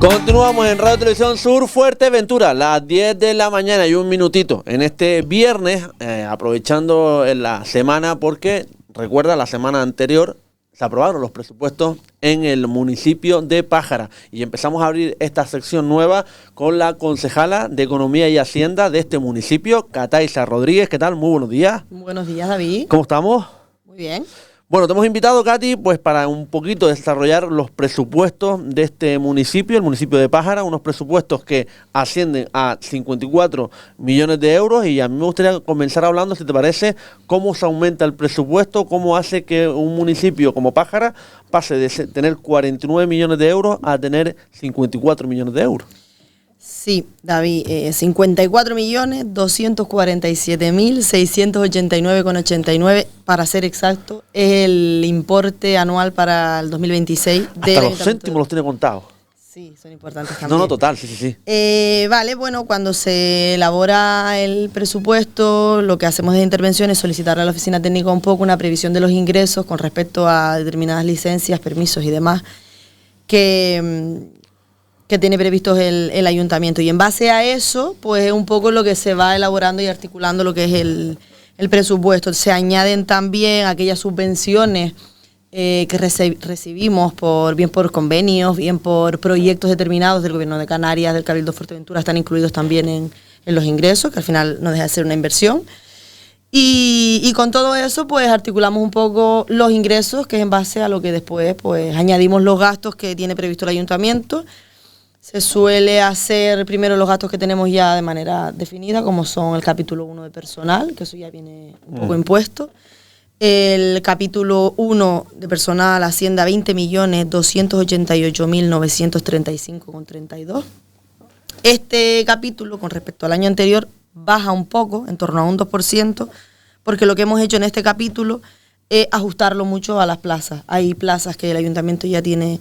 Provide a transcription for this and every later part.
Continuamos en Radio Televisión Sur Fuerteventura, las 10 de la mañana y un minutito. En este viernes, aprovechando la semana, porque recuerda, la semana anterior se aprobaron los presupuestos en el municipio de Pájara. Y empezamos a abrir esta sección nueva con la concejala de Economía y Hacienda de este municipio, Cataysa Rodríguez. ¿Qué tal? Muy buenos días. Muy buenos días, David. ¿Cómo estamos? Muy bien. Bueno, te hemos invitado, Katy, pues para un poquito desarrollar los presupuestos de este municipio, el municipio de Pájara, unos presupuestos que ascienden a 54 millones de euros, y a mí me gustaría comenzar hablando, si te parece, cómo se aumenta el presupuesto, cómo hace que un municipio como Pájara pase de tener 49 millones de euros a tener 54 millones de euros. Sí, David, 54.247.689,89, para ser exacto, es el importe anual para el 2026. Hasta los céntimos los tiene contados. Sí, son importantes también. No, total, sí. Vale, bueno, cuando se elabora el presupuesto, lo que hacemos de intervención es solicitarle a la oficina técnica un poco una previsión de los ingresos con respecto a determinadas licencias, permisos y demás que tiene previstos el ayuntamiento, y en base a eso, pues es un poco lo que se va elaborando y articulando lo que es el presupuesto. Se añaden también aquellas subvenciones que recibimos bien por convenios, bien por proyectos determinados del Gobierno de Canarias, del Cabildo de Fuerteventura, están incluidos también en los ingresos, que al final no deja de ser una inversión. Y con todo eso, pues articulamos un poco los ingresos, que es en base a lo que después pues añadimos los gastos que tiene previsto el ayuntamiento. Se suele hacer primero los gastos que tenemos ya de manera definida, como son el capítulo 1 de personal, que eso ya viene un poco impuesto. El capítulo 1 de personal asciende a 20.288.935,32. Este capítulo, con respecto al año anterior, baja un poco, en torno a un 2%, porque lo que hemos hecho en este capítulo es ajustarlo mucho a las plazas. Hay plazas que el ayuntamiento ya tiene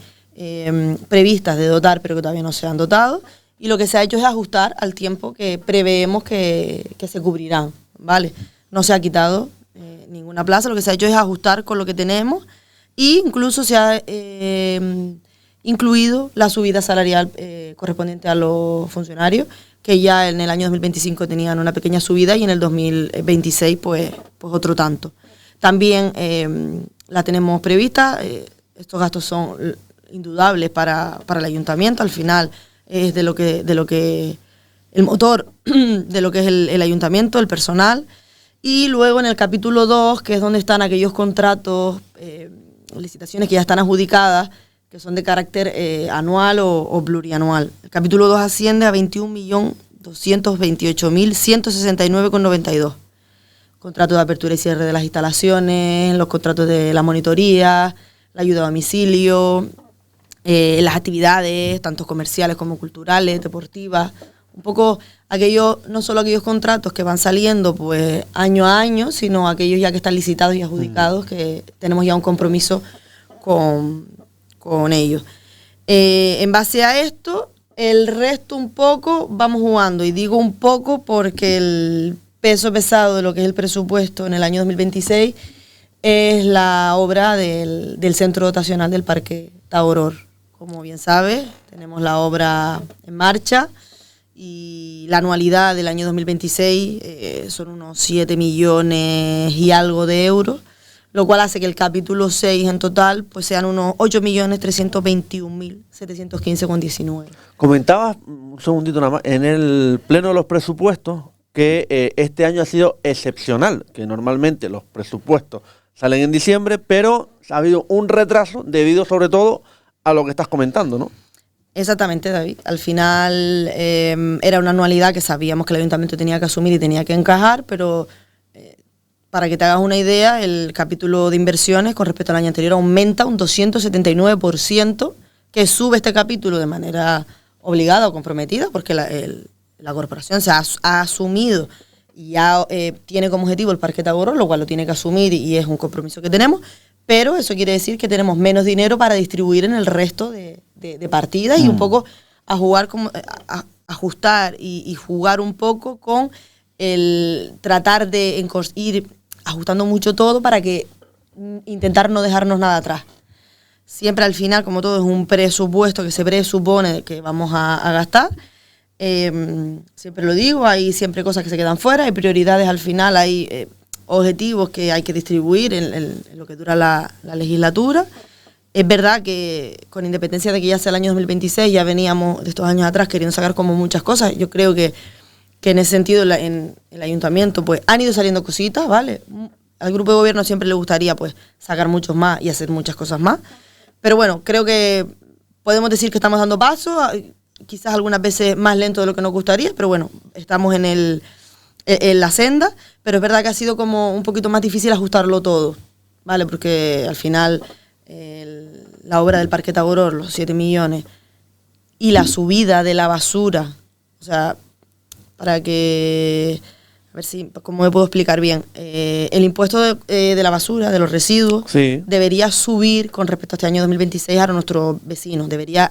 previstas de dotar, pero que todavía no se han dotado, y lo que se ha hecho es ajustar al tiempo que preveemos que se cubrirán, ¿vale? No se ha quitado ninguna plaza, lo que se ha hecho es ajustar con lo que tenemos, e incluso se ha incluido la subida salarial correspondiente a los funcionarios, que ya en el año 2025 tenían una pequeña subida y en el 2026 pues otro tanto. También la tenemos prevista, estos gastos son indudables para el ayuntamiento, al final es de lo que el motor de lo que es el ayuntamiento, el personal. Y luego en el capítulo 2, que es donde están aquellos contratos, licitaciones que ya están adjudicadas, que son de carácter anual o plurianual. El capítulo 2 asciende a 21.228.169,92. Contratos de apertura y cierre de las instalaciones, los contratos de la monitoría, la ayuda a domicilio, las actividades, tanto comerciales como culturales, deportivas, un poco no solo aquellos contratos que van saliendo pues año a año, sino aquellos ya que están licitados y adjudicados, que tenemos ya un compromiso con ellos. En base a esto, el resto un poco vamos jugando, y digo un poco porque el peso pesado de lo que es el presupuesto en el año 2026 es la obra del centro dotacional del Parque Taboror. Como bien sabes, tenemos la obra en marcha y la anualidad del año 2026 son unos 7 millones y algo de euros, lo cual hace que el capítulo 6 en total pues sean unos 8.321.715,19. Comentabas, un segundito nada más, en el pleno de los presupuestos que este año ha sido excepcional, que normalmente los presupuestos salen en diciembre, pero ha habido un retraso debido sobre todo a lo que estás comentando, ¿no? Exactamente, David. Al final era una anualidad que sabíamos que el ayuntamiento tenía que asumir y tenía que encajar, pero para que te hagas una idea, el capítulo de inversiones con respecto al año anterior aumenta un 279%, que sube este capítulo de manera obligada o comprometida, porque la corporación se ha asumido y ya tiene como objetivo el Parque Taboror, lo cual lo tiene que asumir y es un compromiso que tenemos, pero eso quiere decir que tenemos menos dinero para distribuir en el resto de partidas y un poco a jugar a ajustar y jugar un poco con el tratar de ir ajustando mucho todo para que intentar no dejarnos nada atrás. siempre al final, como todo, es un presupuesto que se presupone que vamos a gastar. Siempre lo digo, hay siempre cosas que se quedan fuera, hay prioridades al final, hay objetivos que hay que distribuir en lo que dura la legislatura. Es verdad que con independencia de que ya sea el año 2026, ya veníamos de estos años atrás queriendo sacar como muchas cosas. Yo creo que en ese sentido en el ayuntamiento pues han ido saliendo cositas, ¿vale? Al grupo de gobierno siempre le gustaría pues sacar muchos más y hacer muchas cosas más. Pero bueno, creo que podemos decir que estamos dando pasos, quizás algunas veces más lento de lo que nos gustaría, pero bueno, estamos en la senda, pero es verdad que ha sido como un poquito más difícil ajustarlo todo, ¿vale? Porque al final la obra del Parque Tagoror, los 7 millones, y la subida de la basura, o sea, para que, a ver si, cómo me puedo explicar bien, el impuesto de la basura, de los residuos, sí, debería subir con respecto a este año 2026 a nuestros vecinos, debería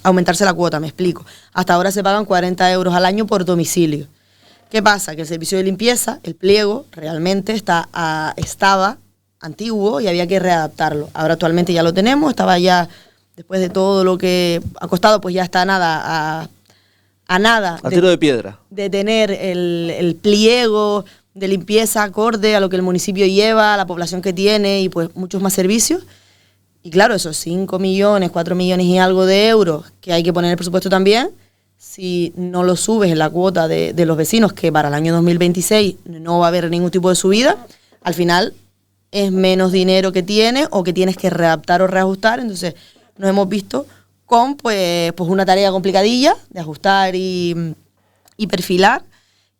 aumentarse la cuota, me explico. Hasta ahora se pagan 40 euros al año por domicilio. ¿Qué pasa? Que el servicio de limpieza, el pliego, realmente estaba antiguo y había que readaptarlo. Ahora actualmente ya lo tenemos, estaba ya, después de todo lo que ha costado, pues ya está nada a nada. A tiro de piedra. De tener el pliego de limpieza acorde a lo que el municipio lleva, a la población que tiene y pues muchos más servicios. Y claro, esos 5 millones, 4 millones y algo de euros que hay que poner en el presupuesto también, si no lo subes en la cuota de los vecinos, que para el año 2026 no va a haber ningún tipo de subida, al final es menos dinero que tienes o que tienes que readaptar o reajustar. Entonces nos hemos visto con pues una tarea complicadilla de ajustar y perfilar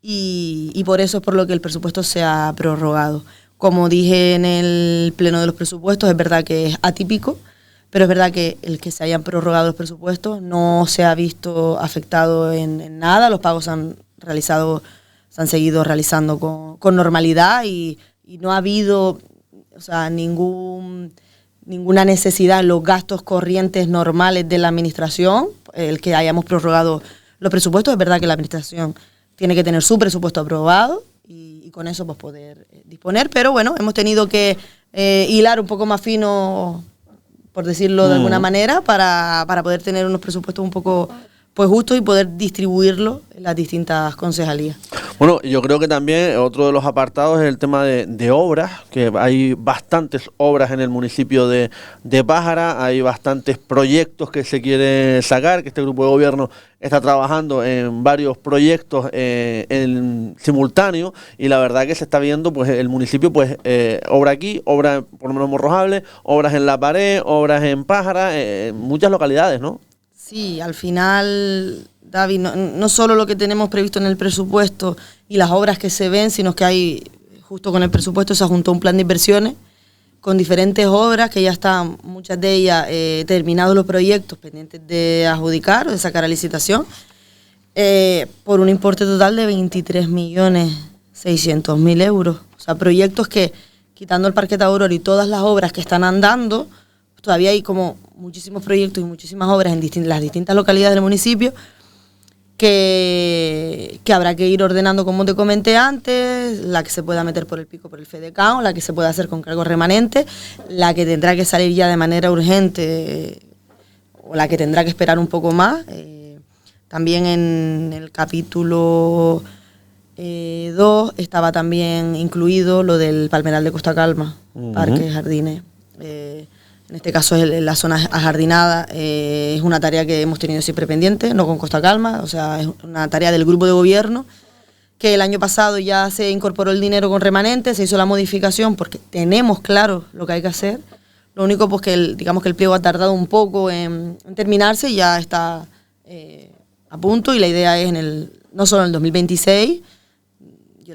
y por eso es por lo que el presupuesto se ha prorrogado. Como dije en el pleno de los presupuestos, es verdad que es atípico, pero es verdad que el que se hayan prorrogado los presupuestos no se ha visto afectado en nada. Los pagos se han seguido realizando con normalidad y no ha habido, o sea, ninguna necesidad en los gastos corrientes normales de la administración, el que hayamos prorrogado los presupuestos. Es verdad que la administración tiene que tener su presupuesto aprobado y con eso pues poder disponer, pero bueno, hemos tenido que hilar un poco más fino, por decirlo de alguna manera, para poder tener unos presupuestos un poco pues justos y poder distribuirlos en las distintas concejalías. Bueno, yo creo que también otro de los apartados es el tema de obras, que hay bastantes obras en el municipio de Pájara, hay bastantes proyectos que se quieren sacar, que este grupo de gobierno está trabajando en varios proyectos en simultáneo y la verdad que se está viendo pues el municipio pues obra aquí, obra por lo menos en Morrojable, obras en La Pared, obras en Pájara, en muchas localidades, ¿no? Sí, al final, David, no solo lo que tenemos previsto en el presupuesto y las obras que se ven, sino que hay, justo con el presupuesto se juntó un plan de inversiones con diferentes obras que ya están, muchas de ellas terminados los proyectos pendientes de adjudicar o de sacar a licitación, por un importe total de 23.600.000 euros. O sea, proyectos que, quitando el Parque Tagoror y todas las obras que están andando, todavía hay como muchísimos proyectos y muchísimas obras en las distintas localidades del municipio que habrá que ir ordenando, como te comenté antes, la que se pueda meter por el pico por el FEDECAO, la que se pueda hacer con cargos remanentes, la que tendrá que salir ya de manera urgente o la que tendrá que esperar un poco más. También en el capítulo 2 estaba también incluido lo del Palmeral de Costa Calma, parques, jardines. En este caso es la zona ajardinada, es una tarea que hemos tenido siempre pendiente, no con Costa Calma, o sea, es una tarea del grupo de gobierno, que el año pasado ya se incorporó el dinero con remanente, se hizo la modificación porque tenemos claro lo que hay que hacer. Lo único pues que digamos que el pliego ha tardado un poco en terminarse y ya está a punto y la idea es no solo en el 2026, yo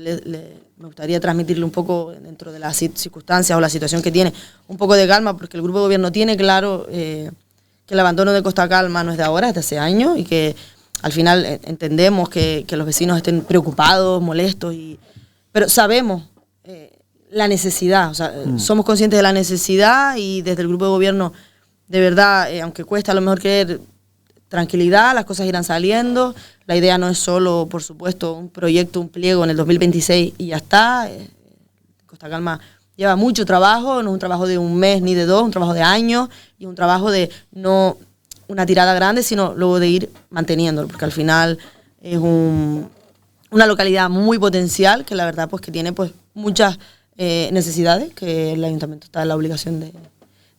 me gustaría transmitirle un poco dentro de las circunstancias o la situación que tiene, un poco de calma, porque el grupo de gobierno tiene claro que el abandono de Costa Calma no es de ahora, es de hace años, y que al final entendemos que los vecinos estén preocupados, molestos, pero sabemos la necesidad, o sea, somos conscientes de la necesidad y desde el grupo de gobierno, de verdad, aunque cuesta a lo mejor creer, tranquilidad, las cosas irán saliendo. La idea no es solo, por supuesto, un proyecto, un pliego en el 2026 y ya está. Costa Calma lleva mucho trabajo, no es un trabajo de un mes ni de dos, es un trabajo de años y un trabajo de no una tirada grande, sino luego de ir manteniéndolo, porque al final es una localidad muy potencial que la verdad pues que tiene pues muchas necesidades que el ayuntamiento está en la obligación de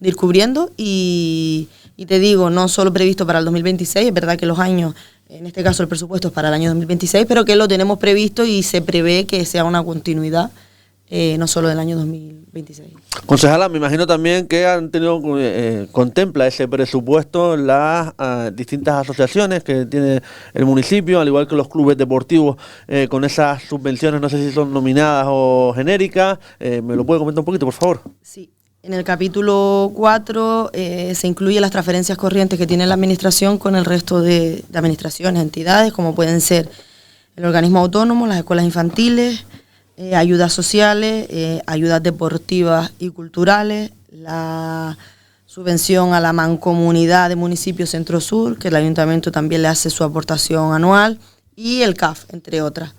ir cubriendo y te digo, no solo previsto para el 2026, es verdad que los años, en este caso el presupuesto es para el año 2026, pero que lo tenemos previsto y se prevé que sea una continuidad, no solo del año 2026. Concejala, me imagino también que han tenido, contempla ese presupuesto las distintas asociaciones que tiene el municipio, al igual que los clubes deportivos, con esas subvenciones, no sé si son nominadas o genéricas. ¿Me lo puede comentar un poquito, por favor? Sí. En el capítulo 4 se incluyen las transferencias corrientes que tiene la administración con el resto de administraciones, entidades, como pueden ser el organismo autónomo, las escuelas infantiles, ayudas sociales, ayudas deportivas y culturales, la subvención a la mancomunidad de municipios Centro-Sur, que el ayuntamiento también le hace su aportación anual, y el CAF, entre otras.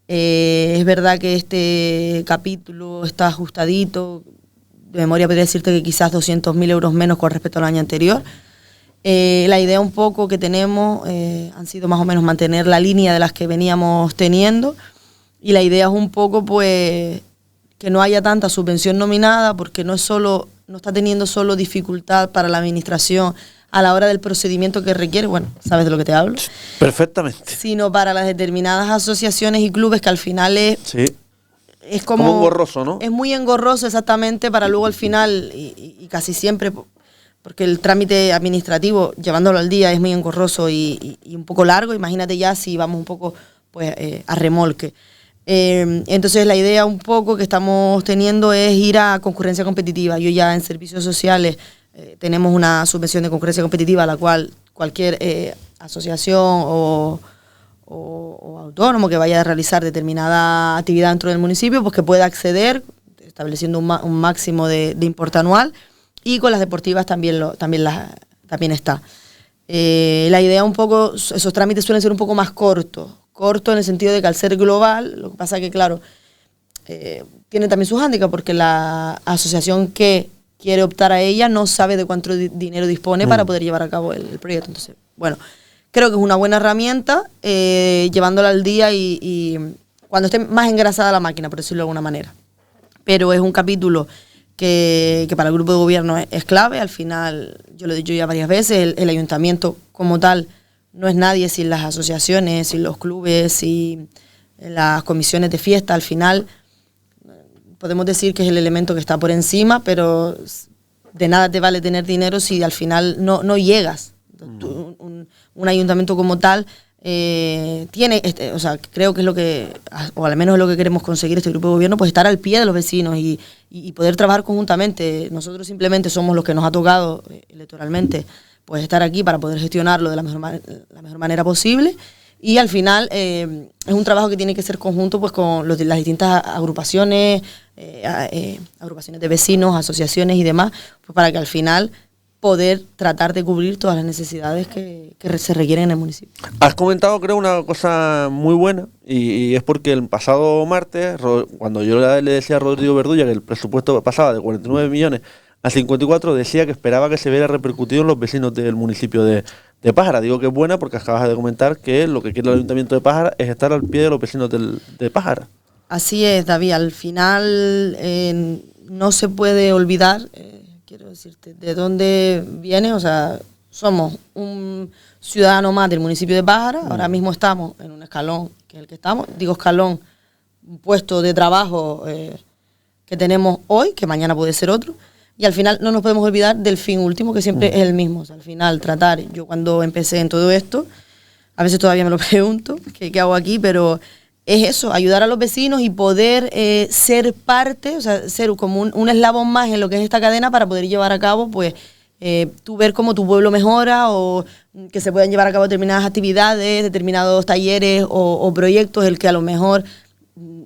Es verdad que este capítulo está ajustadito, de memoria podría decirte que quizás 200.000 euros menos con respecto al año anterior. La idea un poco que tenemos han sido más o menos mantener la línea de las que veníamos teniendo y la idea es un poco pues que no haya tanta subvención nominada porque no está teniendo solo dificultad para la administración a la hora del procedimiento que requiere, bueno, sabes de lo que te hablo. Perfectamente. Sino para las determinadas asociaciones y clubes que al final es... Sí. Es como engorroso, ¿no? Es muy engorroso exactamente para luego al final, y casi siempre, porque el trámite administrativo, llevándolo al día, es muy engorroso y un poco largo. Imagínate ya si vamos un poco pues a remolque. Entonces la idea un poco que estamos teniendo es ir a concurrencia competitiva. Yo ya en servicios sociales tenemos una subvención de concurrencia competitiva a la cual cualquier asociación o autónomo que vaya a realizar determinada actividad dentro del municipio, pues que pueda acceder, estableciendo un máximo de importe anual, y con las deportivas también está. La idea un poco, esos trámites suelen ser un poco más cortos en el sentido de que al ser global, lo que pasa que claro, tiene también sus hándicaps, porque la asociación que quiere optar a ella no sabe de cuánto dinero dispone para poder llevar a cabo el proyecto. Entonces, bueno, creo que es una buena herramienta, llevándola al día y cuando esté más engrasada la máquina, por decirlo de alguna manera. Pero es un capítulo que para el grupo de gobierno es clave. Al final, yo lo he dicho ya varias veces, el ayuntamiento como tal no es nadie sin las asociaciones, sin los clubes, sin las comisiones de fiesta. Al final, podemos decir que es el elemento que está por encima, pero de nada te vale tener dinero si al final no llegas. Un ayuntamiento como tal tiene, o sea, creo que es lo que, o al menos es lo que queremos conseguir este grupo de gobierno, pues estar al pie de los vecinos y poder trabajar conjuntamente. Nosotros simplemente somos los que nos ha tocado electoralmente, pues estar aquí para poder gestionarlo de la mejor manera posible. Y al final es un trabajo que tiene que ser conjunto pues con las distintas agrupaciones, agrupaciones de vecinos, asociaciones y demás, pues para que al final poder tratar de cubrir todas las necesidades que se requieren en el municipio. Has comentado, creo, una cosa muy buena, y es porque el pasado martes, cuando yo le decía a Rodrigo Verdulla que el presupuesto pasaba de 49 millones a 54, decía que esperaba que se viera repercutido en los vecinos del municipio de Pájara. Digo que es buena porque acabas de comentar que lo que quiere el ayuntamiento de Pájara es estar al pie de los vecinos de Pájara. Así es, David. Al final no se puede olvidar... quiero decirte, de dónde viene, o sea, somos un ciudadano más del municipio de Pájara, ahora mismo estamos en un escalón, que es el que estamos, digo escalón, un puesto de trabajo que tenemos hoy, que mañana puede ser otro, y al final no nos podemos olvidar del fin último, que siempre es el mismo, o sea, al final tratar, yo cuando empecé en todo esto, a veces todavía me lo pregunto, ¿qué hago aquí? Pero es eso, ayudar a los vecinos y poder ser parte, o sea, ser como un eslabón más en lo que es esta cadena para poder llevar a cabo, pues, tú ver cómo tu pueblo mejora o que se puedan llevar a cabo determinadas actividades, determinados talleres o proyectos, el que a lo mejor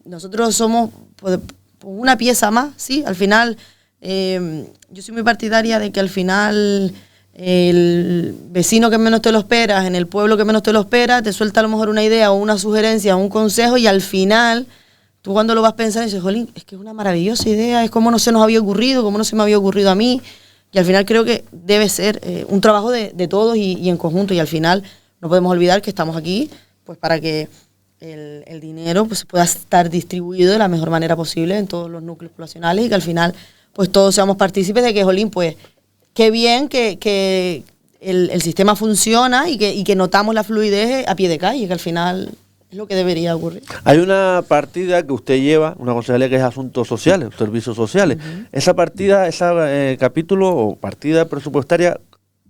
nosotros somos pues, una pieza más, ¿sí? Al final, yo soy muy partidaria de que al final... el vecino que menos te lo esperas, en el pueblo que menos te lo espera, te suelta a lo mejor una idea o una sugerencia o un consejo y al final tú cuando lo vas pensando dices, jolín, es que es una maravillosa idea, es como no se nos había ocurrido, como no se me había ocurrido a mí. Y al final creo que debe ser un trabajo de todos y en conjunto. Y al final no podemos olvidar que estamos aquí pues para que el dinero pues pueda estar distribuido de la mejor manera posible en todos los núcleos poblacionales y que al final pues todos seamos partícipes de que, jolín, pues qué bien que el sistema funciona y que notamos la fluidez a pie de calle, que al final es lo que debería ocurrir. Hay una partida que usted lleva, una concejalía que es Asuntos Sociales, Servicios Sociales. Esa partida, ese capítulo o partida presupuestaria,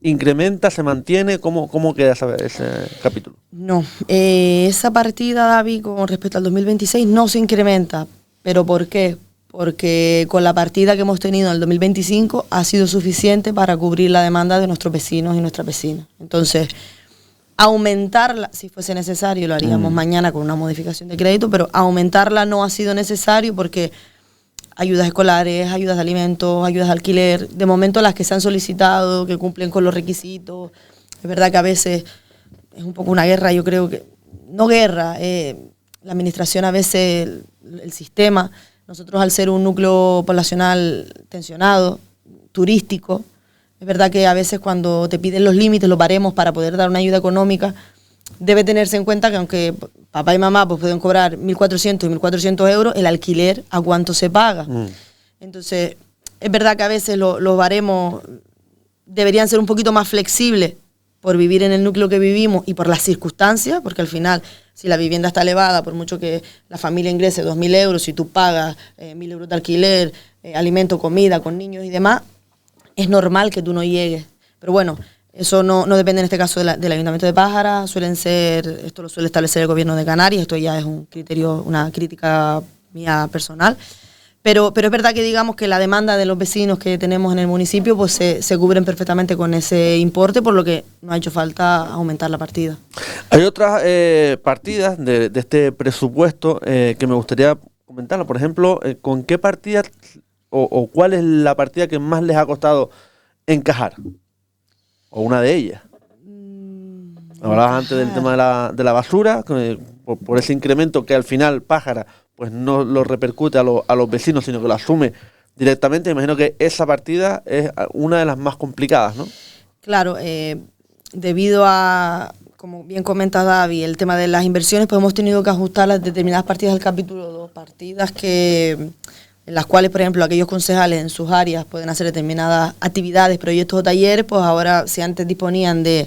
¿incrementa, se mantiene? ¿Cómo queda ese capítulo? No, esa partida, David, con respecto al 2026 no se incrementa. ¿Pero por qué? Porque con la partida que hemos tenido en el 2025 ha sido suficiente para cubrir la demanda de nuestros vecinos y nuestras vecinas. Entonces, aumentarla, si fuese necesario, lo haríamos mañana con una modificación de crédito, pero aumentarla no ha sido necesario porque ayudas escolares, ayudas de alimentos, ayudas de alquiler, de momento las que se han solicitado, que cumplen con los requisitos. Es verdad que a veces es un poco una guerra, yo creo que, no guerra, la administración a veces, el sistema, nosotros al ser un núcleo poblacional tensionado, turístico, es verdad que a veces cuando te piden los límites, los baremos para poder dar una ayuda económica, debe tenerse en cuenta que aunque papá y mamá pues pueden cobrar 1.400 y 1.400 euros, el alquiler ¿a cuánto se paga? Entonces, es verdad que a veces los baremos deberían ser un poquito más flexibles por vivir en el núcleo que vivimos y por las circunstancias, porque al final, si la vivienda está elevada, por mucho que la familia ingrese 2.000 euros, si tú pagas 1.000 euros de alquiler, alimento, comida, con niños y demás, es normal que tú no llegues. Pero bueno, eso no depende en este caso del Ayuntamiento de Pájara, esto lo suele establecer el Gobierno de Canarias, esto ya es un criterio, una crítica mía personal. Pero es verdad que digamos que la demanda de los vecinos que tenemos en el municipio pues se cubren perfectamente con ese importe, por lo que no ha hecho falta aumentar la partida. Hay otras partidas de este presupuesto que me gustaría comentarla. Por ejemplo, ¿con qué partida o cuál es la partida que más les ha costado encajar? O una de ellas. Hablabas antes del tema de la basura, por ese incremento que al final Pájara pues no lo repercute a los vecinos, sino que lo asume directamente. Me imagino que esa partida es una de las más complicadas, ¿no? Claro, debido a, como bien comenta David, el tema de las inversiones, pues hemos tenido que ajustar las determinadas partidas del capítulo 2, partidas en las cuales, por ejemplo, aquellos concejales en sus áreas pueden hacer determinadas actividades, proyectos o talleres, pues ahora si antes disponían de,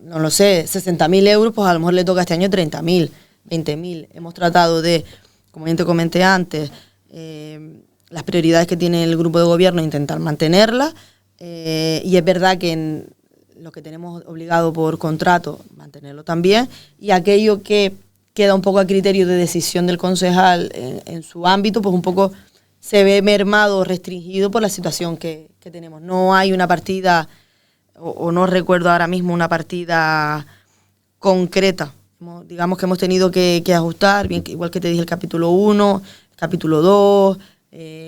no lo sé, 60.000 euros, pues a lo mejor le toca este año 30.000, 20.000. Hemos tratado de, como bien te comenté antes, las prioridades que tiene el grupo de gobierno, intentar mantenerlas, y es verdad que en lo que tenemos obligado por contrato, mantenerlo también, y aquello que queda un poco a criterio de decisión del concejal en su ámbito, pues un poco se ve mermado o restringido por la situación que tenemos. No hay una partida, o no recuerdo ahora mismo una partida concreta. Digamos que hemos tenido que ajustar, bien, igual que te dije el capítulo 1, el capítulo 2,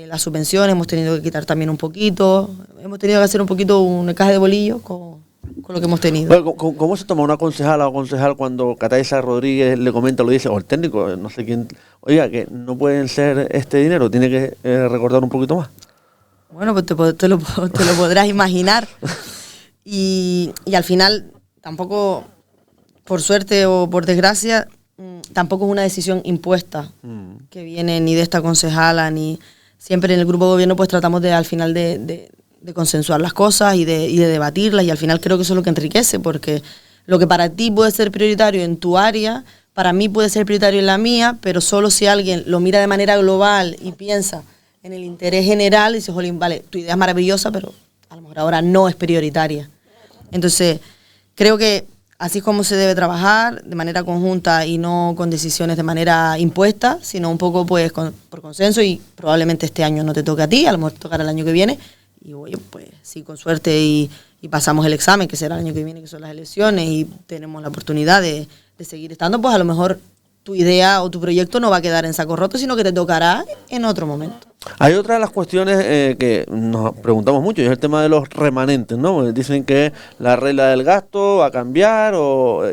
las subvenciones hemos tenido que quitar también un poquito. Hemos tenido que hacer un poquito un caja de bolillo con lo que hemos tenido. Bueno, ¿cómo se toma una concejala o concejal cuando Cataiza Rodríguez le comenta, lo dice, o el técnico, no sé quién, oiga, que no pueden ser este dinero, tiene que recordar un poquito más? Bueno, pues te lo podrás imaginar. Y al final, tampoco, por suerte o por desgracia, tampoco es una decisión impuesta que viene ni de esta concejala, ni siempre en el grupo de gobierno pues tratamos al final de consensuar las cosas y de debatirlas, y al final creo que eso es lo que enriquece, porque lo que para ti puede ser prioritario en tu área, para mí puede ser prioritario en la mía, pero solo si alguien lo mira de manera global y piensa en el interés general, y dice, jolín, vale, tu idea es maravillosa, pero a lo mejor ahora no es prioritaria. Entonces, creo que así es como se debe trabajar, de manera conjunta y no con decisiones de manera impuesta, sino un poco pues por consenso, y probablemente este año no te toque a ti, a lo mejor te tocará el año que viene, y oye, pues sí, con suerte y pasamos el examen, que será el año que viene, que son las elecciones, y tenemos la oportunidad de seguir estando, pues a lo mejor tu idea o tu proyecto no va a quedar en saco roto, sino que te tocará en otro momento. Hay otra de las cuestiones que nos preguntamos mucho, y es el tema de los remanentes, ¿no? Dicen que la regla del gasto va a cambiar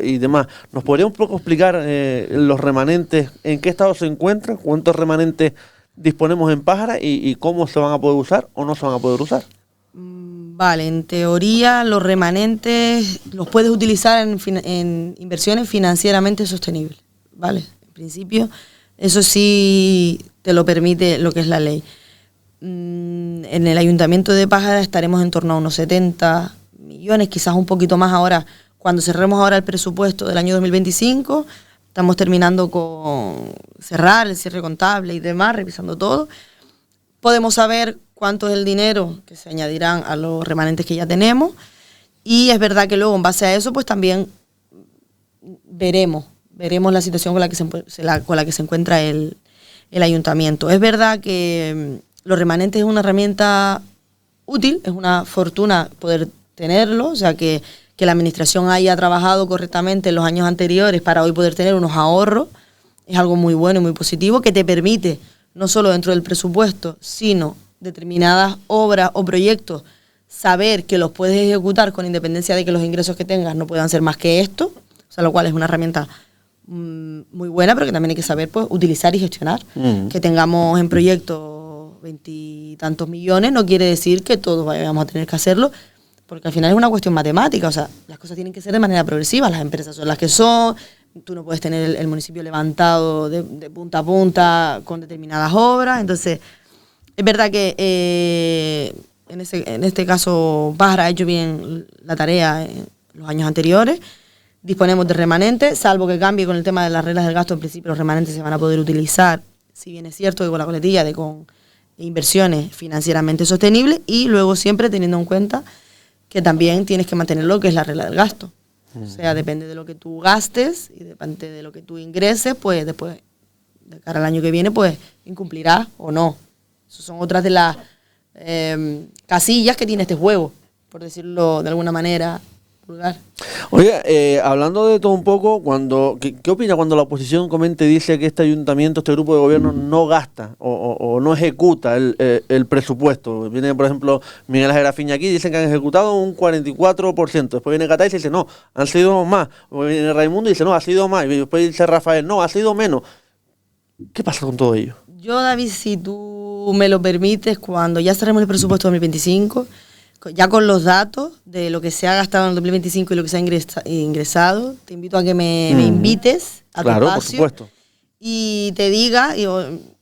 y demás. ¿Nos podría un poco explicar los remanentes, en qué estado se encuentran, cuántos remanentes disponemos en Pájara y cómo se van a poder usar o no se van a poder usar? Vale, en teoría los remanentes los puedes utilizar en inversiones financieramente sostenibles, ¿vale? En principio, eso sí te lo permite lo que es la ley. En el Ayuntamiento de Pájara estaremos en torno a unos 70 millones, quizás un poquito más ahora. Cuando cerremos ahora el presupuesto del año 2025, estamos terminando con cerrar el cierre contable y demás, revisando todo. Podemos saber cuánto es el dinero que se añadirán a los remanentes que ya tenemos. Y es verdad que luego, en base a eso, pues también veremos la situación con la que se encuentra el ayuntamiento. Es verdad que los remanentes es una herramienta útil, es una fortuna poder tenerlo, o sea que la administración haya trabajado correctamente en los años anteriores para hoy poder tener unos ahorros, es algo muy bueno y muy positivo que te permite, no solo dentro del presupuesto, sino determinadas obras o proyectos, saber que los puedes ejecutar con independencia de que los ingresos que tengas no puedan ser más que esto, o sea, lo cual es una herramienta muy buena, pero que también hay que saber pues utilizar y gestionar. Que tengamos en proyectos 20 y tantos millones no quiere decir que todos vayamos a tener que hacerlo, porque al final es una cuestión matemática, o sea, las cosas tienen que ser de manera progresiva, las empresas son las que son, tú no puedes tener el municipio levantado de punta a punta con determinadas obras. Entonces es verdad que en este caso Pájara ha hecho bien la tarea en los años anteriores. Disponemos de remanentes, salvo que cambie con el tema de las reglas del gasto. En principio los remanentes se van a poder utilizar, si bien es cierto que con la coletilla con inversiones financieramente sostenibles, y luego siempre teniendo en cuenta que también tienes que mantener lo que es la regla del gasto. O sea, depende de lo que tú gastes y depende de lo que tú ingreses, pues después, de cara al año que viene, pues incumplirás o no. Esas son otras de las casillas que tiene este juego, por decirlo de alguna manera vulgar. Oye, hablando de todo un poco, ¿qué opina cuando la oposición comenta y dice que este ayuntamiento, este grupo de gobierno no gasta o no ejecuta el presupuesto? Viene, por ejemplo, Miguel Gerafiña aquí, dicen que han ejecutado un 44%. Después viene Catay y dice, no, han sido más. Después viene Raimundo y dice, no, ha sido más. Y después dice Rafael, no, ha sido menos. ¿Qué pasa con todo ello? Yo, David, si tú me lo permites, cuando ya cerremos el presupuesto 2025... ya con los datos de lo que se ha gastado en el 2025 y lo que se ha ingresado, te invito a que me invites a tu espacio, por supuesto, y te diga,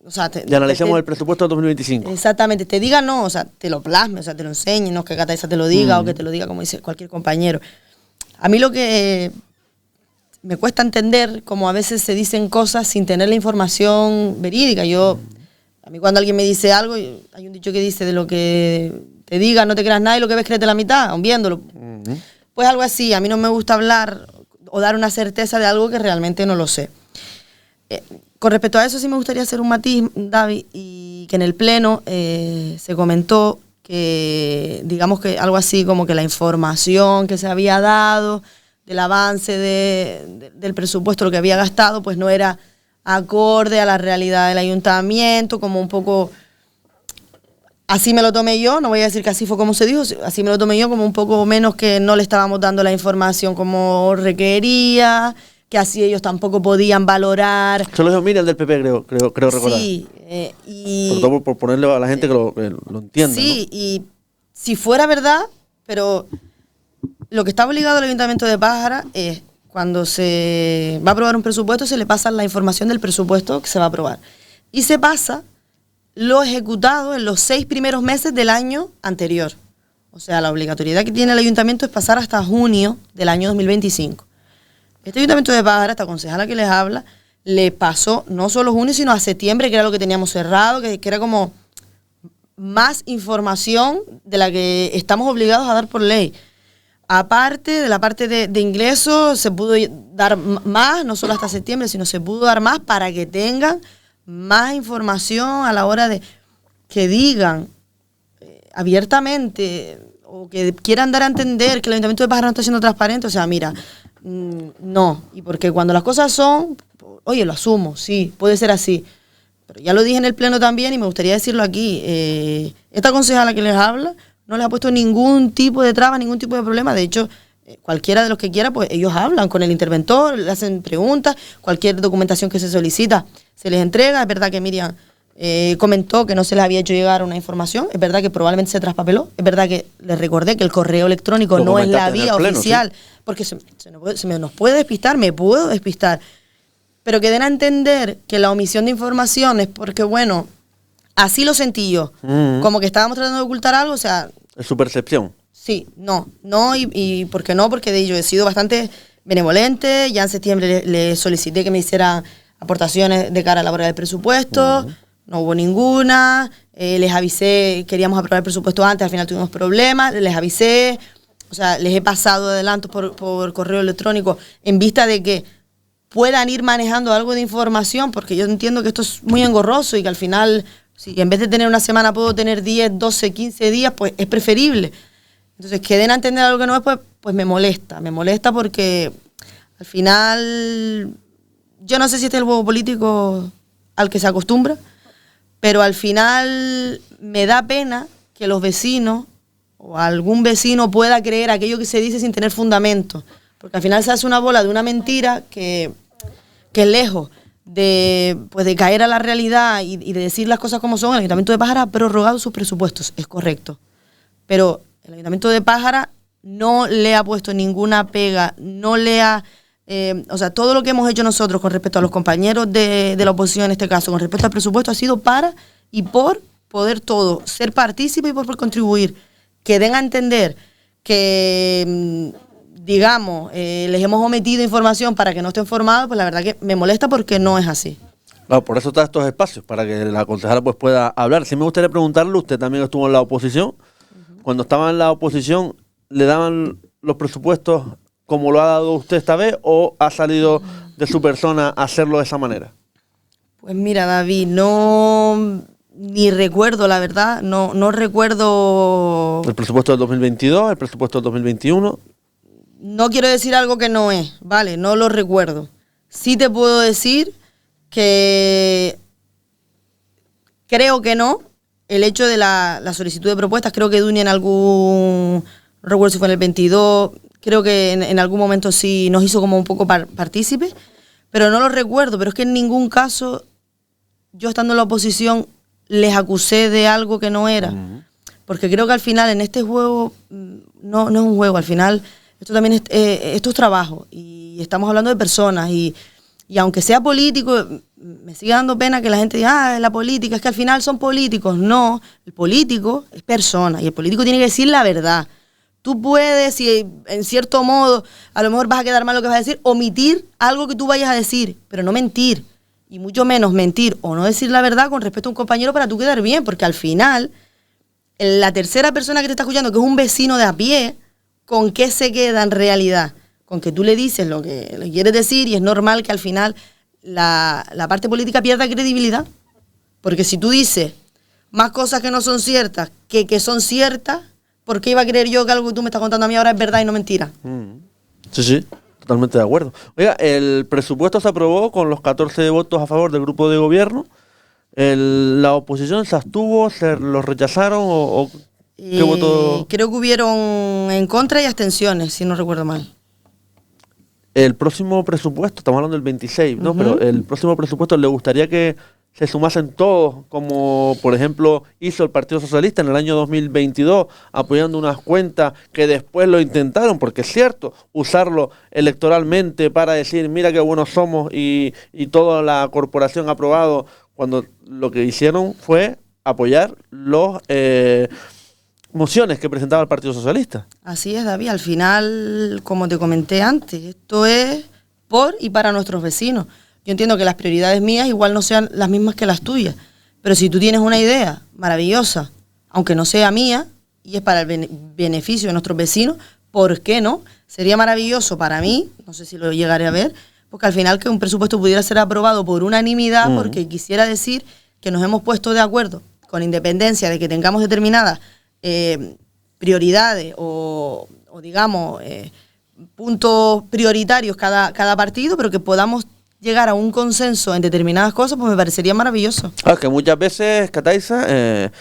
o sea, ya analicemos el presupuesto del 2025. Exactamente, te diga no, o sea, te lo plasme, o sea, te lo enseñe, no que Cataisa te lo diga o que te lo diga como dice cualquier compañero. A mí lo que me cuesta entender, como a veces se dicen cosas sin tener la información verídica. A mí cuando alguien me dice algo, hay un dicho que dice de lo que te diga, no te creas nada y lo que ves créete la mitad, aun viéndolo. Pues algo así, a mí no me gusta hablar o dar una certeza de algo que realmente no lo sé. Con respecto a eso sí me gustaría hacer un matiz, David, y que en el Pleno se comentó que, digamos que algo así como que la información que se había dado del avance del presupuesto, lo que había gastado, pues no era acorde a la realidad del ayuntamiento, como un poco... Así me lo tomé yo, no voy a decir que así fue como se dijo, así me lo tomé yo como un poco menos que no le estábamos dando la información como requería, que así ellos tampoco podían valorar. Se lo dijo Miriam del PP, creo recordar. Sí, sobre todo por ponerle a la gente que lo entienda. Sí, ¿no? Y si fuera verdad, pero lo que está obligado el Ayuntamiento de Pájara es, cuando se va a aprobar un presupuesto, se le pasa la información del presupuesto que se va a aprobar. Y se pasa lo ejecutado en los 6 primeros meses del año anterior. O sea, la obligatoriedad que tiene el ayuntamiento es pasar hasta junio del año 2025. Este ayuntamiento de Pájara, esta concejala que les habla, le pasó no solo junio, sino a septiembre, que era lo que teníamos cerrado, que era como más información de la que estamos obligados a dar por ley. Aparte de la parte de ingresos, se pudo dar más, no solo hasta septiembre, sino se pudo dar más para que tengan más información a la hora de que digan abiertamente o que quieran dar a entender que el Ayuntamiento de Pájara no está siendo transparente. O sea, mira, no. Y porque cuando las cosas son, oye, lo asumo, sí, puede ser así. pero ya lo dije en el pleno también y me gustaría decirlo aquí, esta concejala que les habla no les ha puesto ningún tipo de traba, ningún tipo de problema. De hecho, cualquiera de los que quiera, pues ellos hablan con el interventor, le hacen preguntas, cualquier documentación que se solicita se les entrega. Es verdad que Miriam comentó que no se les había hecho llegar una información, es verdad que probablemente se traspapeló, es verdad que les recordé que el correo electrónico no es la vía oficial, ¿sí? Porque se nos puede despistar, me puedo despistar, pero que den a entender que la omisión de información es porque, bueno, así lo sentí yo, como que estábamos tratando de ocultar algo, o sea... Es su percepción. Sí, no, y ¿por qué no? Porque de ello he sido bastante benevolente, ya en septiembre le solicité que me hiciera aportaciones de cara a la hora del presupuesto, no hubo ninguna, les avisé, queríamos aprobar el presupuesto antes, al final tuvimos problemas, les avisé, o sea, les he pasado adelantos por correo electrónico en vista de que puedan ir manejando algo de información, porque yo entiendo que esto es muy engorroso y que al final, si en vez de tener una semana puedo tener 10, 12, 15 días, pues es preferible. Entonces, que den a entender algo que no es, pues me molesta porque al final, yo no sé si este es el juego político al que se acostumbra, pero al final me da pena que los vecinos o algún vecino pueda creer aquello que se dice sin tener fundamento, porque al final se hace una bola de una mentira que lejos de caer a la realidad y de decir las cosas como son. El Ayuntamiento de Pájara ha prorrogado sus presupuestos, es correcto, pero el Ayuntamiento de Pájara no le ha puesto ninguna pega, no le ha... o sea, todo lo que hemos hecho nosotros con respecto a los compañeros de la oposición en este caso, con respecto al presupuesto, ha sido para y por poder todo, ser partícipe y por contribuir. Que den a entender que, digamos, les hemos omitido información para que no estén formados, pues la verdad que me molesta porque no es así. Claro, por eso está estos espacios, para que la concejala pues pueda hablar. Sí me gustaría preguntarle, usted también estuvo en la oposición. Cuando estaba en la oposición, ¿le daban los presupuestos como lo ha dado usted esta vez o ha salido de su persona a hacerlo de esa manera? Pues mira, David, ni recuerdo, la verdad, no recuerdo... ¿El presupuesto del 2022, el presupuesto del 2021? No quiero decir algo que no es, ¿vale? No lo recuerdo. Sí te puedo decir que creo que no. El hecho de la solicitud de propuestas, creo que Dunia en algún, no recuerdo si fue en el 22, creo que en algún momento sí nos hizo como un poco partícipe, pero no lo recuerdo. Pero es que en ningún caso, yo estando en la oposición, les acusé de algo que no era. Porque creo que al final en este juego, no es un juego, al final esto también esto es trabajo y estamos hablando de personas y aunque sea político, me sigue dando pena que la gente diga, la política, es que al final son políticos. No, el político es persona y el político tiene que decir la verdad. Tú puedes, y en cierto modo, a lo mejor vas a quedar mal lo que vas a decir, omitir algo que tú vayas a decir, pero no mentir. Y mucho menos mentir o no decir la verdad con respecto a un compañero para tú quedar bien, porque al final, la tercera persona que te está escuchando, que es un vecino de a pie, ¿con qué se queda en realidad? Con que tú le dices lo que le quieres decir y es normal que al final la parte política pierda credibilidad. Porque si tú dices más cosas que no son ciertas que son ciertas, ¿por qué iba a creer yo que algo que tú me estás contando a mí ahora es verdad y no mentira? Sí, totalmente de acuerdo. Oiga, el presupuesto se aprobó con los 14 votos a favor del grupo de gobierno. ¿La oposición se abstuvo, se los rechazaron o qué votó? Creo que hubieron en contra y abstenciones, si no recuerdo mal. El próximo presupuesto, estamos hablando del 26, ¿no? Pero el próximo presupuesto, ¿le gustaría que se sumasen todos, como por ejemplo hizo el Partido Socialista en el año 2022, apoyando unas cuentas que después lo intentaron, porque es cierto, usarlo electoralmente para decir, mira qué buenos somos y toda la corporación ha aprobado, cuando lo que hicieron fue apoyar los mociones que presentaba el Partido Socialista? Así es, David. Al final, como te comenté antes, esto es por y para nuestros vecinos. Yo entiendo que las prioridades mías igual no sean las mismas que las tuyas, pero si tú tienes una idea maravillosa, aunque no sea mía, y es para el beneficio de nuestros vecinos, ¿por qué no? Sería maravilloso para mí, no sé si lo llegaré a ver, porque al final que un presupuesto pudiera ser aprobado por unanimidad, porque quisiera decir que nos hemos puesto de acuerdo, con independencia de que tengamos determinadas prioridades o digamos, puntos prioritarios cada partido, pero que podamos llegar a un consenso en determinadas cosas, pues me parecería maravilloso. Claro, que muchas veces, Cataiza,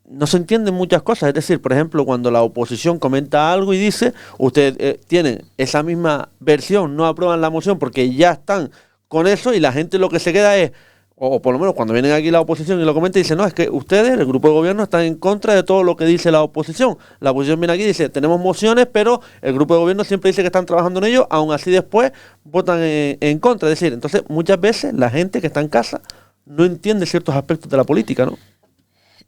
no se entienden muchas cosas. Es decir, por ejemplo, cuando la oposición comenta algo y dice, ustedes tienen esa misma versión, no aprueban la moción porque ya están con eso y la gente lo que se queda es, o por lo menos cuando vienen aquí la oposición y lo comenta, dice, no, es que ustedes, el grupo de gobierno, están en contra de todo lo que dice la oposición. La oposición viene aquí y dice, tenemos mociones, pero el grupo de gobierno siempre dice que están trabajando en ello, aún así después votan en contra. Es decir, entonces muchas veces la gente que está en casa no entiende ciertos aspectos de la política, ¿no?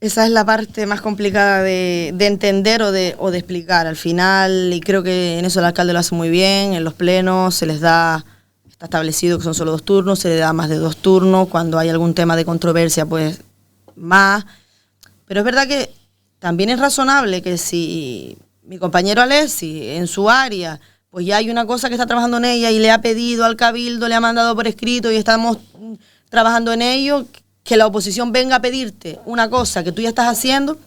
Esa es la parte más complicada de entender o de explicar. Al final, y creo que en eso el alcalde lo hace muy bien, en los plenos se les da... Está establecido que son solo 2 turnos, se le da más de 2 turnos, cuando hay algún tema de controversia, pues más. Pero es verdad que también es razonable que si mi compañero Alessi, en su área, pues ya hay una cosa que está trabajando en ella y le ha pedido al cabildo, le ha mandado por escrito y estamos trabajando en ello, que la oposición venga a pedirte una cosa que tú ya estás haciendo,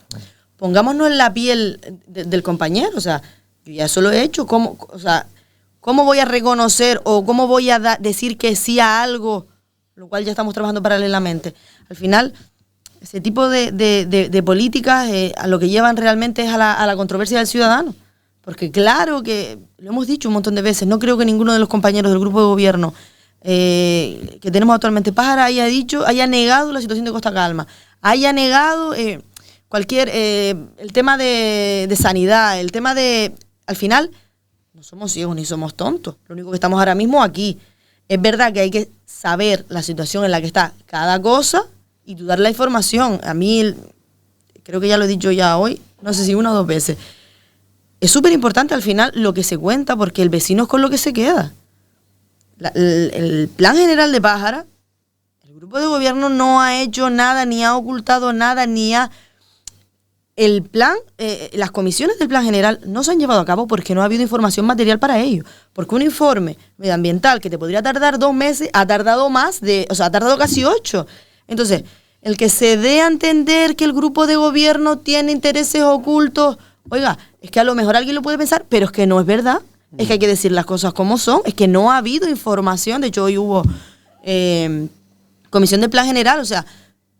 pongámonos en la piel del compañero. O sea, yo ya eso lo he hecho, ¿cómo voy a reconocer o cómo voy a decir que sí a algo, lo cual ya estamos trabajando paralelamente? Al final, ese tipo de políticas a lo que llevan realmente es a la controversia del ciudadano. Porque claro que, lo hemos dicho un montón de veces, no creo que ninguno de los compañeros del grupo de gobierno que tenemos actualmente, Pájara, haya negado la situación de Costa Calma, haya negado el tema de sanidad, el tema de, al final, no somos ciegos ni somos tontos. Lo único que estamos ahora mismo aquí. Es verdad que hay que saber la situación en la que está cada cosa y tú dar la información. A mí, creo que ya lo he dicho ya hoy, no sé si 1 o 2 veces. Es súper importante al final lo que se cuenta porque el vecino es con lo que se queda. El plan general de Pájara, el grupo de gobierno no ha hecho nada, ni ha ocultado nada, ni ha... El plan, las comisiones del plan general no se han llevado a cabo porque no ha habido información material para ello. Porque un informe medioambiental que te podría tardar 2 meses, ha tardado ha tardado casi 8. Entonces, el que se dé a entender que el grupo de gobierno tiene intereses ocultos, oiga, es que a lo mejor alguien lo puede pensar, pero es que no es verdad. Es que hay que decir las cosas como son. Es que no ha habido información. De hecho, hoy hubo comisión del plan general. O sea,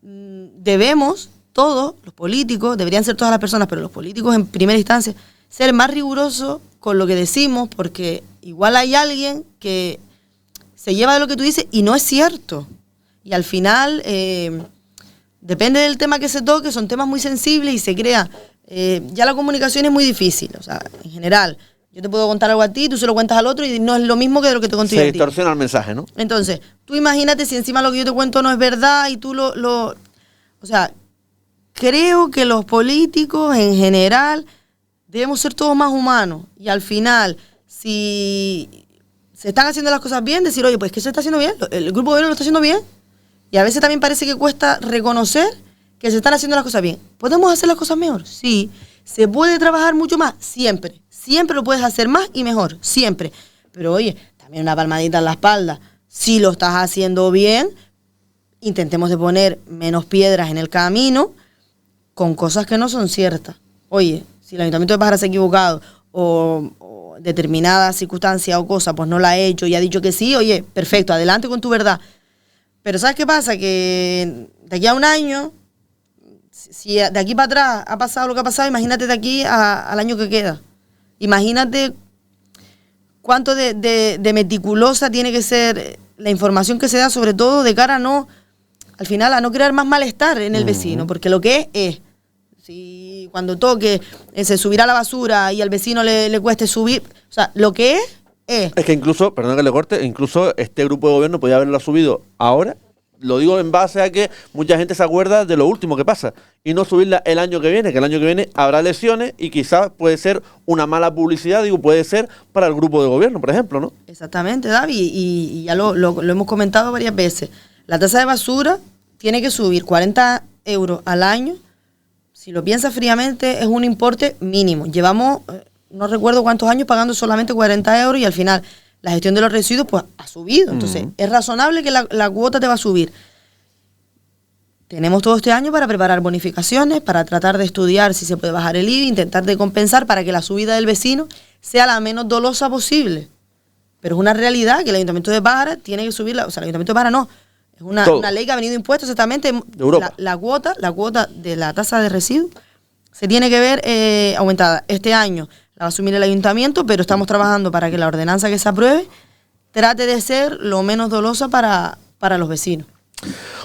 debemos... Todos los políticos, deberían ser todas las personas, pero los políticos en primera instancia, ser más rigurosos con lo que decimos, porque igual hay alguien que se lleva de lo que tú dices y no es cierto. Y al final, depende del tema que se toque, son temas muy sensibles y se crea. Ya la comunicación es muy difícil, o sea, en general. Yo te puedo contar algo a ti, tú se lo cuentas al otro y no es lo mismo que de lo que te conté a ti. Se distorsiona el mensaje, ¿no? Entonces, tú imagínate si encima lo que yo te cuento no es verdad y tú o sea, creo que los políticos en general debemos ser todos más humanos y al final, si se están haciendo las cosas bien, decir, oye, pues que se está haciendo bien, el grupo de gobierno lo está haciendo bien y a veces también parece que cuesta reconocer que se están haciendo las cosas bien. ¿Podemos hacer las cosas mejor? Sí. ¿Se puede trabajar mucho más? Siempre. Siempre lo puedes hacer más y mejor, siempre. Pero oye, también una palmadita en la espalda. Si lo estás haciendo bien, intentemos de poner menos piedras en el camino con cosas que no son ciertas. Oye, si el Ayuntamiento de Pájara se ha equivocado o determinada circunstancia o cosa, pues no la ha hecho y ha dicho que sí, oye, perfecto, adelante con tu verdad. Pero ¿sabes qué pasa? Que de aquí a un año, si de aquí para atrás ha pasado lo que ha pasado, imagínate de aquí al año que queda. Imagínate cuánto de meticulosa tiene que ser la información que se da, sobre todo de cara al final a no crear más malestar en el vecino, porque lo que es, si cuando toque se subirá la basura y al vecino le cueste subir, o sea, lo que es. Es que incluso, perdón que le corte, incluso este grupo de gobierno podría haberlo subido ahora, lo digo en base a que mucha gente se acuerda de lo último que pasa, y no subirla el año que viene, que el año que viene habrá elecciones y quizás puede ser una mala publicidad, puede ser para el grupo de gobierno, por ejemplo, ¿no? Exactamente, David, y ya lo hemos comentado varias veces. La tasa de basura tiene que subir 40 euros al año. Si lo piensas fríamente, es un importe mínimo. Llevamos, no recuerdo cuántos años, pagando solamente 40 euros y al final la gestión de los residuos pues ha subido. Entonces, es razonable que la cuota te va a subir. Tenemos todo este año para preparar bonificaciones, para tratar de estudiar si se puede bajar el IVA, intentar de compensar para que la subida del vecino sea la menos dolosa posible. Pero es una realidad que el Ayuntamiento de Pájara tiene que subir, o sea, el Ayuntamiento de Pájara no, es una ley que ha venido impuesta exactamente. De Europa. La cuota de la tasa de residuos se tiene que ver aumentada. Este año la va a asumir el Ayuntamiento, pero estamos trabajando para que la ordenanza que se apruebe trate de ser lo menos dolosa para los vecinos.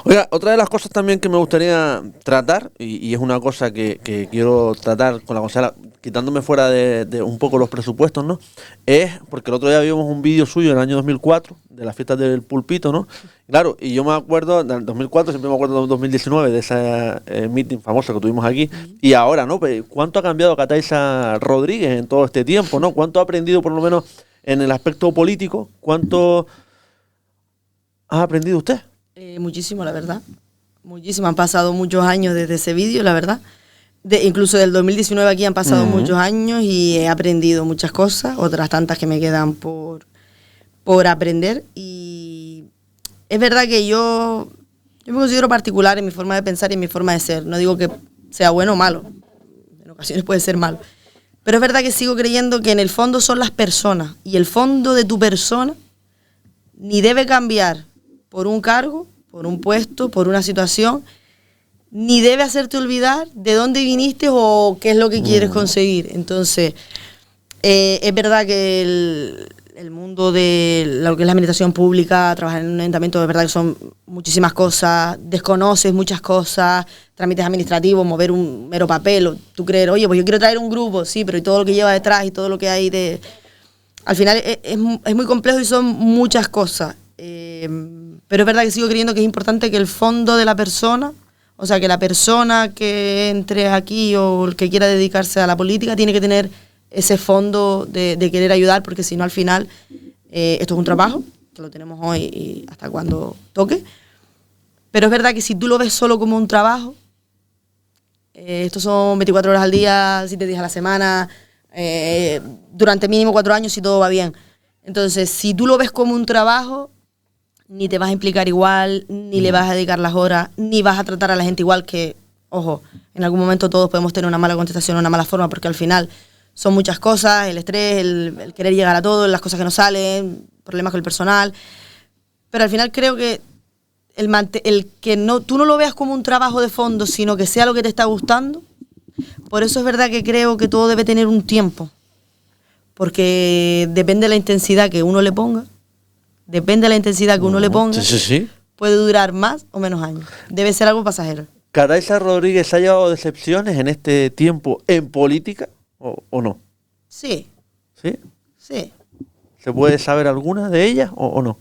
Oiga, otra de las cosas también que me gustaría tratar, y es una cosa que quiero tratar con la concejala, quitándome fuera de un poco los presupuestos, ¿no? Es, porque el otro día vimos un vídeo suyo en el año 2004, de las fiestas del Pulpito, ¿no? Claro, y yo me acuerdo del 2004, siempre me acuerdo del 2019, de ese meeting famoso que tuvimos aquí, y ahora, ¿no? ¿Cuánto ha cambiado Cataisa Rodríguez en todo este tiempo, ¿no? ¿Cuánto ha aprendido, por lo menos, en el aspecto político? ¿Cuánto ha aprendido usted? Muchísimo, la verdad. Muchísimo. Han pasado muchos años desde ese vídeo, la verdad. Incluso del 2019 aquí han pasado muchos años y he aprendido muchas cosas, otras tantas que me quedan por aprender. Y es verdad que yo me considero particular en mi forma de pensar y en mi forma de ser. No digo que sea bueno o malo. En ocasiones puede ser malo. Pero es verdad que sigo creyendo que en el fondo son las personas. Y el fondo de tu persona ni debe cambiar por un cargo, por un puesto, por una situación, ni debe hacerte olvidar de dónde viniste o qué es lo que quieres conseguir. Entonces, es verdad que el mundo de lo que es la administración pública, trabajar en un ayuntamiento, es verdad que son muchísimas cosas, desconoces muchas cosas, trámites administrativos, mover un mero papel, o tú creer, oye, pues yo quiero traer un grupo, sí, pero y todo lo que lleva detrás y todo lo que hay de... Al final es muy complejo y son muchas cosas. Pero es verdad que sigo creyendo que es importante que el fondo de la persona, o sea, que la persona que entre aquí o el que quiera dedicarse a la política tiene que tener ese fondo de querer ayudar, porque si no al final esto es un trabajo, que lo tenemos hoy y hasta cuando toque. Pero es verdad que si tú lo ves solo como un trabajo, estos son 24 horas al día, 7 días a la semana, durante mínimo 4 años si todo va bien. Entonces, si tú lo ves como un trabajo, ni te vas a implicar igual, ni le vas a dedicar las horas, ni vas a tratar a la gente igual, que, ojo, en algún momento todos podemos tener una mala contestación o una mala forma, porque al final son muchas cosas, el estrés, el querer llegar a todo, las cosas que no salen, problemas con el personal. Pero al final creo que el que tú no lo veas como un trabajo de fondo, sino que sea lo que te está gustando, por eso es verdad que creo que todo debe tener un tiempo, porque depende de la intensidad que uno le ponga. Depende de la intensidad que uno le ponga, Sí. puede durar más o menos años. Debe ser algo pasajero. ¿Cataisa Rodríguez ha llevado decepciones en este tiempo en política o no? Sí. ¿Sí? Sí. ¿Se puede saber alguna de ellas o no?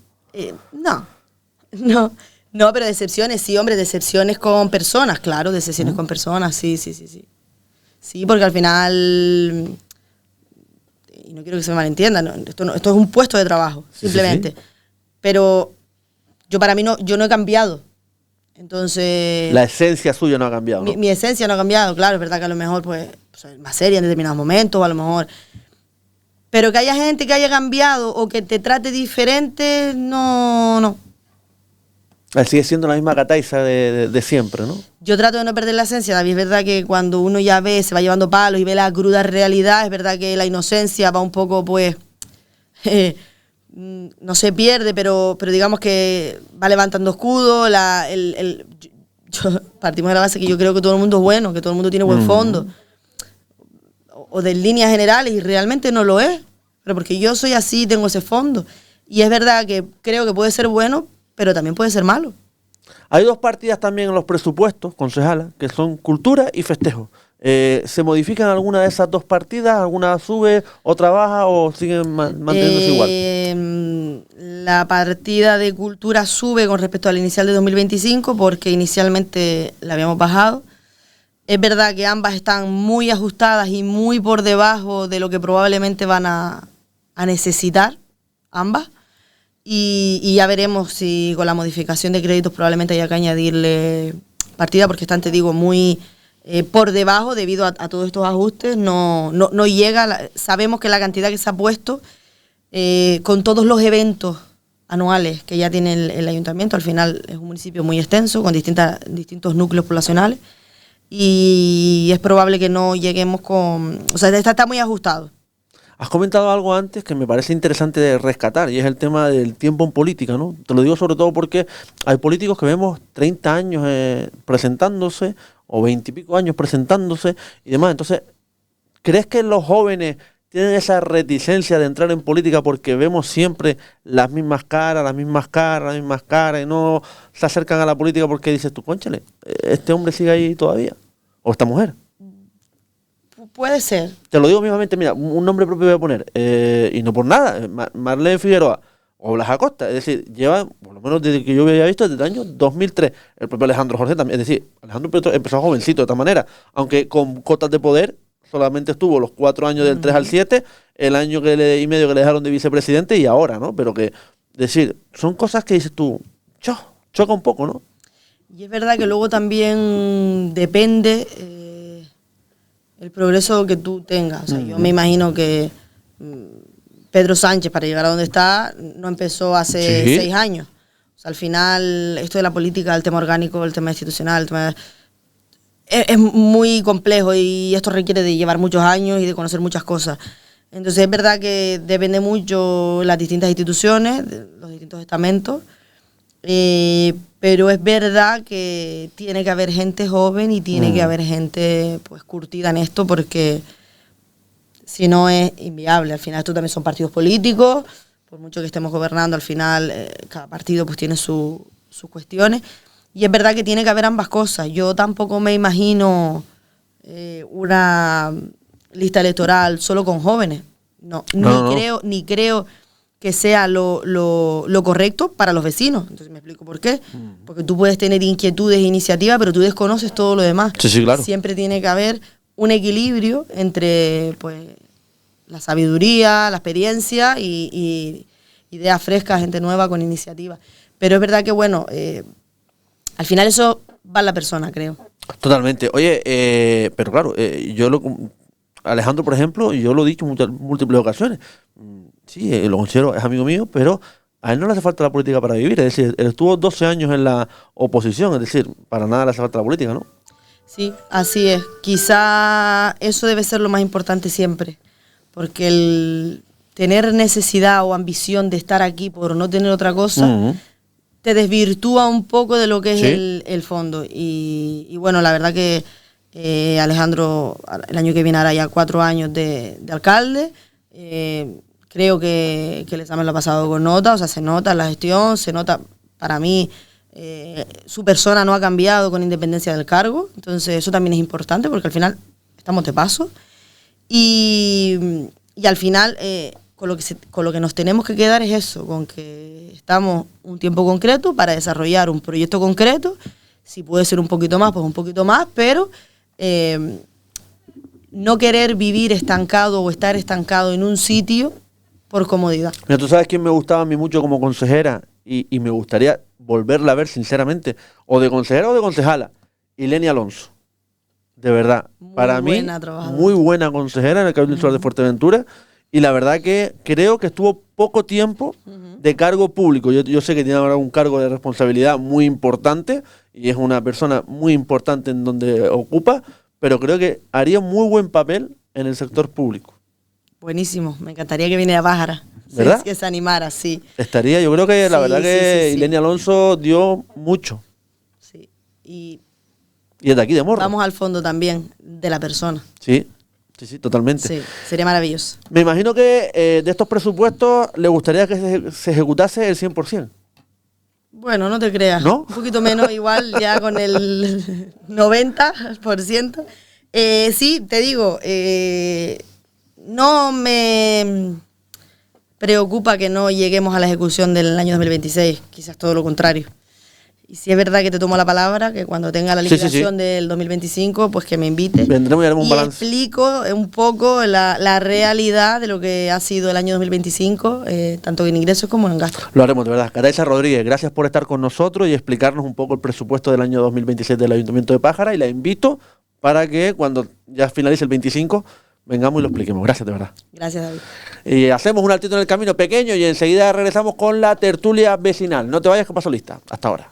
No, pero decepciones, sí, hombre, decepciones con personas, claro, decepciones con personas, sí. Sí, porque al final, y no quiero que se me malentienda, esto es un puesto de trabajo, simplemente. Sí. Pero yo no he cambiado. Entonces... La esencia suya no ha cambiado, ¿no? Mi esencia no ha cambiado, claro, es verdad que a lo mejor pues soy más seria en determinados momentos, o a lo mejor... Pero que haya gente que haya cambiado o que te trate diferente, no. Sigue siendo la misma Cataisa de siempre, ¿no? Yo trato de no perder la esencia, David. Es verdad que cuando uno ya se va llevando palos y ve la cruda realidad, es verdad que la inocencia va un poco, pues... no se pierde, pero digamos que va levantando escudo. Partimos de la base que yo creo que todo el mundo es bueno, que todo el mundo tiene buen fondo. O de líneas generales, y realmente no lo es. Pero porque yo soy así, tengo ese fondo. Y es verdad que creo que puede ser bueno, pero también puede ser malo. Hay dos partidas también en los presupuestos, concejala, que son cultura y festejo. ¿Se modifican alguna de esas dos partidas? ¿Alguna sube, otra baja o siguen manteniéndose igual? La partida de cultura sube con respecto al inicial de 2025 porque inicialmente la habíamos bajado. Es verdad que ambas están muy ajustadas y muy por debajo de lo que probablemente van a necesitar, ambas. Y ya veremos si con la modificación de créditos probablemente haya que añadirle partida, porque están, te digo, muy por debajo debido a todos estos ajustes. No llega, sabemos que la cantidad que se ha puesto con todos los eventos anuales que ya tiene el ayuntamiento, al final es un municipio muy extenso, con distintos núcleos poblacionales, y es probable que no lleguemos con... O sea, está muy ajustado. Has comentado algo antes que me parece interesante de rescatar, y es el tema del tiempo en política, ¿no? Te lo digo sobre todo porque hay políticos que vemos 30 años presentándose, o 20 y pico años presentándose y demás. Entonces, ¿crees que los jóvenes tienen esa reticencia de entrar en política porque vemos siempre las mismas caras, y no se acercan a la política porque dices tú, cónchale, este hombre sigue ahí todavía? ¿O esta mujer? Puede ser. Te lo digo mismamente, mira, un nombre propio voy a poner, y no por nada, Marlene Figueroa o Blas Acosta, es decir, lleva, por lo menos desde que yo había visto, desde el año 2003, el propio Alejandro Jorge también, es decir, Alejandro empezó jovencito de esta manera, aunque con cotas de poder, solamente estuvo los 4 años del 3 al 7, el año y medio que le dejaron de vicepresidente y ahora, ¿no? Pero que, decir, son cosas que dices tú, choca un poco, ¿no? Y es verdad que luego también depende el progreso que tú tengas. O sea, yo me imagino que Pedro Sánchez, para llegar a donde está, no empezó hace 6 años. O sea, al final, esto de la política, el tema orgánico, el tema institucional, el tema es muy complejo y esto requiere de llevar muchos años y de conocer muchas cosas. Entonces es verdad que depende mucho las distintas instituciones, los distintos estamentos, pero es verdad que tiene que haber gente joven y tiene que haber gente pues curtida en esto, porque si no es inviable. Al final esto también son partidos políticos, por mucho que estemos gobernando, al final cada partido pues tiene sus cuestiones. Y es verdad que tiene que haber ambas cosas. Yo tampoco me imagino una lista electoral solo con jóvenes. Ni creo que sea lo correcto para los vecinos. Entonces me explico por qué. Porque tú puedes tener inquietudes e iniciativas, pero tú desconoces todo lo demás. Sí, claro. Siempre tiene que haber un equilibrio entre pues la sabiduría, la experiencia y ideas frescas, gente nueva con iniciativa. Pero es verdad que, bueno, al final eso va a la persona, creo. Totalmente. Oye, pero claro, Alejandro, por ejemplo, yo lo he dicho en múltiples ocasiones. Sí, el Lonchero es amigo mío, pero a él no le hace falta la política para vivir. Es decir, él estuvo 12 años en la oposición, es decir, para nada le hace falta la política, ¿no? Sí, así es. Quizá eso debe ser lo más importante siempre, porque el tener necesidad o ambición de estar aquí por no tener otra cosa te desvirtúa un poco de lo que es el fondo. Y bueno, la verdad que Alejandro el año que viene hará ya 4 años de alcalde. Creo que el examen lo ha pasado con nota, o sea, se nota la gestión, se nota, para mí, su persona no ha cambiado con independencia del cargo, entonces eso también es importante porque al final estamos de paso. Y al final, con lo que nos tenemos que quedar es eso, con que estamos un tiempo concreto para desarrollar un proyecto concreto. Si puede ser un poquito más, pues un poquito más, pero no querer vivir estancado o estar estancado en un sitio por comodidad. Mira, tú sabes quién me gustaba a mí mucho como consejera y me gustaría volverla a ver sinceramente, o de consejera o de concejala, Ilenia Alonso. De verdad, para mí, muy buena consejera en el Cabildo Insular de Fuerteventura, y la verdad que creo que estuvo poco tiempo de cargo público. Yo sé que tiene ahora un cargo de responsabilidad muy importante y es una persona muy importante en donde ocupa, pero creo que haría muy buen papel en el sector público. Buenísimo, me encantaría que viniera a Pájara, ¿verdad? Que se animara, sí. Estaría, yo creo que la verdad que Ilenia Alonso dio mucho. Sí, y es de aquí de Morro. Vamos al fondo también de la persona. Sí, totalmente. Sí, sería maravilloso. Me imagino que de estos presupuestos le gustaría que se ejecutase el 100%. Bueno, no te creas. ¿No? Un poquito menos, igual ya con el 90%. Sí, te digo, no me preocupa que no lleguemos a la ejecución del año 2026, quizás todo lo contrario. Y si es verdad que te tomo la palabra, que cuando tenga la liquidación del 2025, pues que me invite. Vendremos y haremos un balance. Explico un poco la realidad de lo que ha sido el año 2025, tanto en ingresos como en gastos. Lo haremos, de verdad. Caraiza Rodríguez, gracias por estar con nosotros y explicarnos un poco el presupuesto del año 2026 del Ayuntamiento de Pájara, y la invito para que cuando ya finalice el 25 vengamos y lo expliquemos. Gracias, de verdad. Gracias, David. Y hacemos un altito en el camino pequeño y enseguida regresamos con la tertulia vecinal. No te vayas, que paso lista. Hasta ahora.